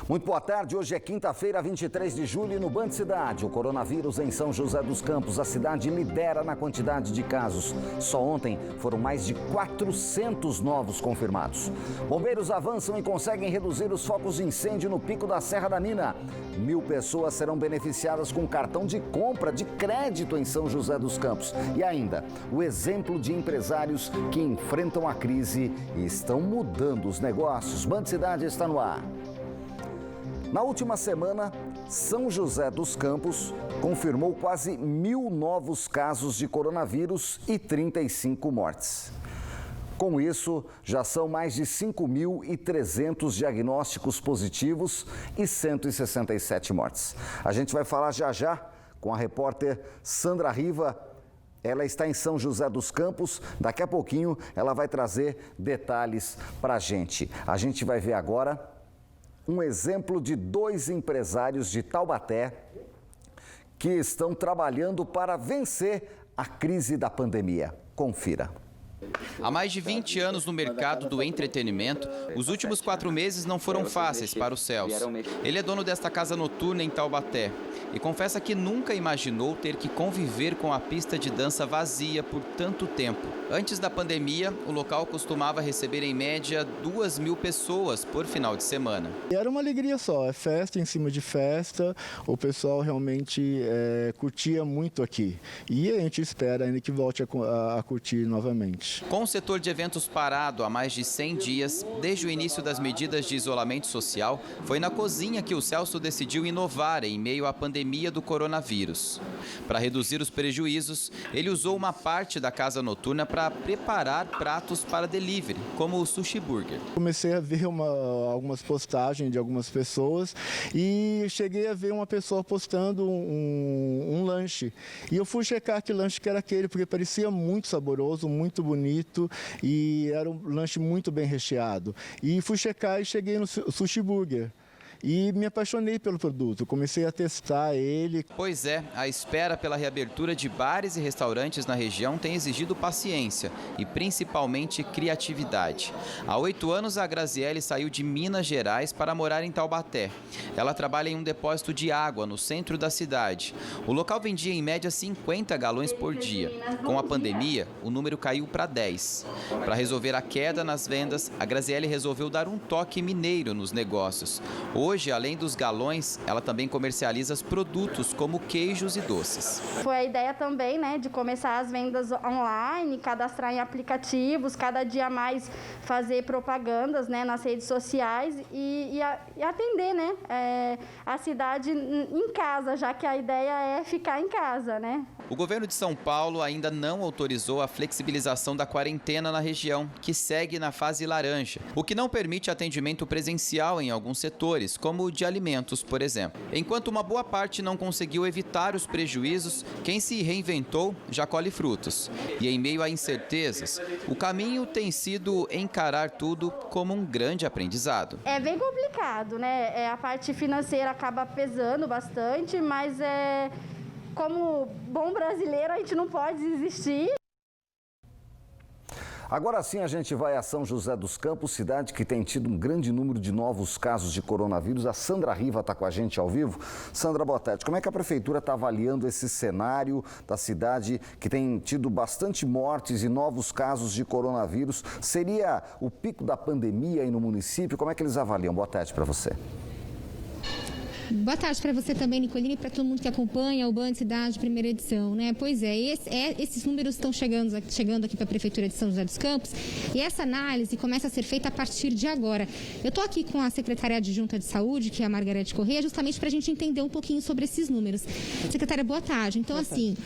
Muito boa tarde, hoje é quinta-feira, 23 de julho e no Band Cidade. O coronavírus em São José dos Campos, a cidade lidera na quantidade de casos. Só ontem foram mais de 400 novos confirmados. Bombeiros avançam e conseguem reduzir os focos de incêndio no Pico da Serra da Mina. 1.000 pessoas serão beneficiadas com cartão de compra de crédito em São José dos Campos. E ainda, o exemplo de empresários que enfrentam a crise e estão mudando os negócios. Band Cidade está no ar. Na última semana, São José dos Campos confirmou quase 1.000 novos casos de coronavírus e 35 mortes. Com isso, já são mais de 5.300 diagnósticos positivos e 167 mortes. A gente vai falar já com a repórter Sandra Riva. Ela está em São José dos Campos. Daqui a pouquinho ela vai trazer detalhes para a gente. A gente vai ver agora um exemplo de 2 empresários de Taubaté que estão trabalhando para vencer a crise da pandemia. Confira. Há mais de 20 anos no mercado do entretenimento, os últimos 4 meses não foram fáceis para o Celso. Ele é dono desta casa noturna em Taubaté e confessa que nunca imaginou ter que conviver com a pista de dança vazia por tanto tempo. Antes da pandemia, o local costumava receber em média 2.000 pessoas por final de semana. Era uma alegria só, é festa em cima de festa, o pessoal realmente curtia muito aqui e a gente espera ainda que volte a curtir novamente. Com o setor de eventos parado há mais de 100 dias, desde o início das medidas de isolamento social, foi na cozinha que o Celso decidiu inovar em meio à pandemia do coronavírus. Para reduzir os prejuízos, ele usou uma parte da casa noturna para preparar pratos para delivery, como o Sushi Burger. Comecei a ver algumas postagens de algumas pessoas e cheguei a ver uma pessoa postando um lanche. E eu fui checar que lanche que era aquele, porque parecia muito saboroso, muito bonito e era um lanche muito bem recheado. E fui checar e cheguei no Sushi Burger. E me apaixonei pelo produto, comecei a testar ele. Pois é, a espera pela reabertura de bares e restaurantes na região tem exigido paciência e principalmente criatividade. Há 8 anos, a Graziele saiu de Minas Gerais para morar em Taubaté. Ela trabalha em um depósito de água no centro da cidade. O local vendia em média 50 galões por dia. Com a pandemia, o número caiu para 10. Para resolver a queda nas vendas, a Graziele resolveu dar um toque mineiro nos negócios. Hoje, além dos galões, ela também comercializa produtos como queijos e doces. Foi a ideia também, de começar as vendas online, cadastrar em aplicativos, cada dia mais fazer propagandas, nas redes sociais e atender, a cidade em casa, já que a ideia é ficar em casa, O governo de São Paulo ainda não autorizou a flexibilização da quarentena na região, que segue na fase laranja, o que não permite atendimento presencial em alguns setores, como o de alimentos, por exemplo. Enquanto uma boa parte não conseguiu evitar os prejuízos, quem se reinventou já colhe frutos. E em meio a incertezas, o caminho tem sido encarar tudo como um grande aprendizado. É bem complicado, A parte financeira acaba pesando bastante, mas como bom brasileiro, a gente não pode desistir. Agora sim a gente vai a São José dos Campos, cidade que tem tido um grande número de novos casos de coronavírus. A Sandra Riva está com a gente ao vivo. Sandra, boa tarde. Como é que a prefeitura está avaliando esse cenário da cidade que tem tido bastante mortes e novos casos de coronavírus? Seria o pico da pandemia aí no município? Como é que eles avaliam? Boa tarde para você. Boa tarde para você também, Nicolini, e para todo mundo que acompanha o Band Cidade, primeira edição, Pois é, esses números estão chegando aqui para a Prefeitura de São José dos Campos e essa análise começa a ser feita a partir de agora. Eu estou aqui com a secretária adjunta de saúde, que é a Margarete Corrêa, justamente para a gente entender um pouquinho sobre esses números. Secretária, boa tarde. Então,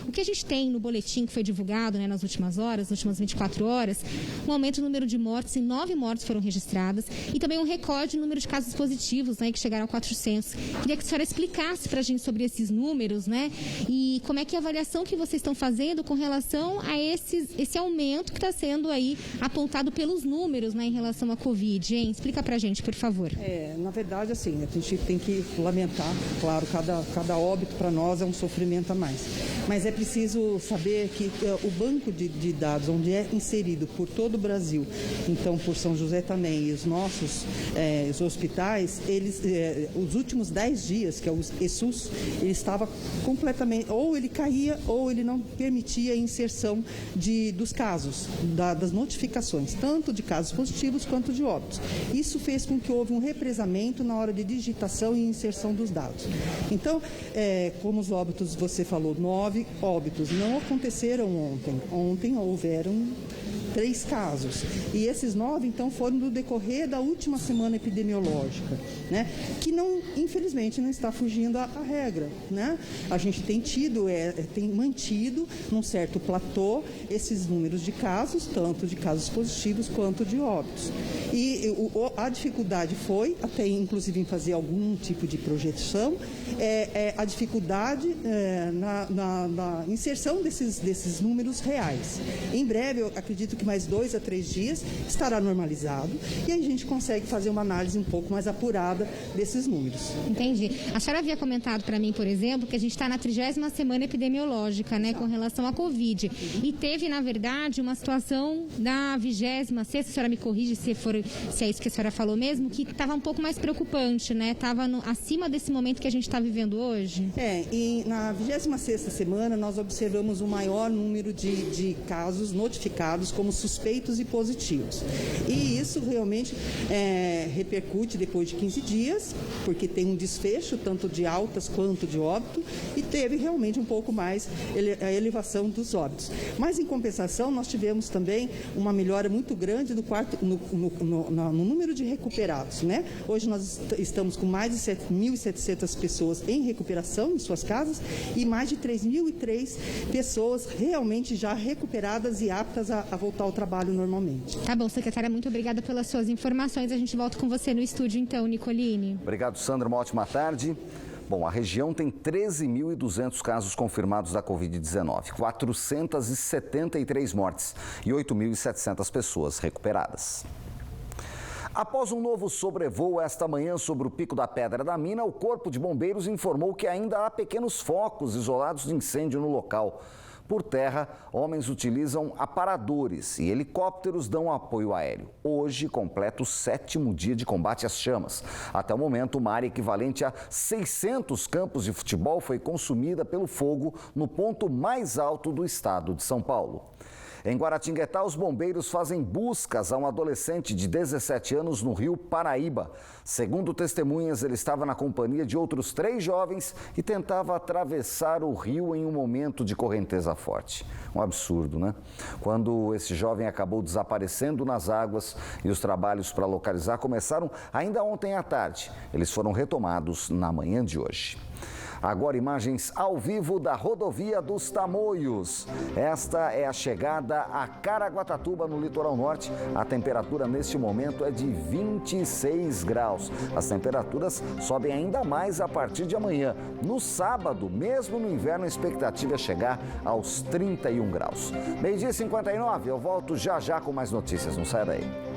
o que a gente tem no boletim que foi divulgado nas últimas horas, nas últimas 24 horas, um aumento no número de mortes, e 9 mortes foram registradas, e também um recorde no número de casos positivos, que chegaram a 400, que Queria que a senhora explicasse para a gente sobre esses números, né? E como é que é a avaliação que vocês estão fazendo com relação a esse aumento que está sendo aí apontado pelos números, né, em relação à Covid, hein? Explica para a gente, por favor. Na verdade, assim, a gente tem que lamentar, claro, cada óbito para nós é um sofrimento a mais. Mas é preciso saber que o banco de dados, onde é inserido por todo o Brasil, então por São José também, e os nossos os hospitais, eles, os últimos 10 dias, que é o ESUS, ele estava completamente, ou ele caía, ou ele não permitia a inserção dos casos, das notificações, tanto de casos positivos quanto de óbitos. Isso fez com que houve um represamento na hora de digitação e inserção dos dados. Então, como os óbitos, você falou, 9 óbitos, não aconteceram ontem. Ontem houveram 3 casos. E esses 9, então, foram no decorrer da última semana epidemiológica, né? Que não, infelizmente, não está fugindo à regra, né? A gente tem tem mantido num certo platô esses números de casos, tanto de casos positivos quanto de óbitos. E a dificuldade foi, até inclusive em fazer algum tipo de projeção, a dificuldade na inserção desses números reais. Em breve, eu acredito que mais 2 a 3 dias estará normalizado e aí a gente consegue fazer uma análise um pouco mais apurada desses números. Entendi. A senhora havia comentado para mim, por exemplo, que a gente está na 30ª semana epidemiológica, né, com relação à Covid. E teve, na verdade, uma situação da 26ª, a senhora me corrige se é isso que a senhora falou mesmo, que estava um pouco mais preocupante, né? Estava acima desse momento que a gente está vivendo hoje. E na 26ª semana nós observamos o maior número de casos notificados como suspeitos e positivos. E isso realmente repercute depois de 15 dias, porque tem um desfecho tanto de altas quanto de óbito, e teve realmente um pouco mais a elevação dos óbitos. Mas, em compensação, nós tivemos também uma melhora muito grande no número de recuperados, né? Hoje nós estamos com mais de 7.700 pessoas em recuperação em suas casas e mais de 3.003 pessoas realmente já recuperadas e aptas a voltar ao trabalho normalmente. Tá bom, secretária, muito obrigada pelas suas informações. A gente volta com você no estúdio então, Nicoline. Obrigado, Sandra. Uma ótima tarde. Bom, a região tem 13.200 casos confirmados da Covid-19, 473 mortes e 8.700 pessoas recuperadas. Após um novo sobrevoo esta manhã sobre o Pico da Pedra da Mina, o Corpo de Bombeiros informou que ainda há pequenos focos isolados de incêndio no local. Por terra, homens utilizam aparadores e helicópteros dão apoio aéreo. Hoje completa o 7º dia de combate às chamas. Até o momento, uma área equivalente a 600 campos de futebol foi consumida pelo fogo no ponto mais alto do estado de São Paulo. Em Guaratinguetá, os bombeiros fazem buscas a um adolescente de 17 anos no rio Paraíba. Segundo testemunhas, ele estava na companhia de outros 3 jovens e tentava atravessar o rio em um momento de correnteza forte. Um absurdo, né? Quando esse jovem acabou desaparecendo nas águas e os trabalhos para localizar começaram ainda ontem à tarde. Eles foram retomados na manhã de hoje. Agora imagens ao vivo da rodovia dos Tamoios. Esta é a chegada a Caraguatatuba, no litoral norte. A temperatura neste momento é de 26 graus. As temperaturas sobem ainda mais a partir de amanhã. No sábado, mesmo no inverno, a expectativa é chegar aos 31 graus. 12h59, eu volto já com mais notícias. Não sai daí.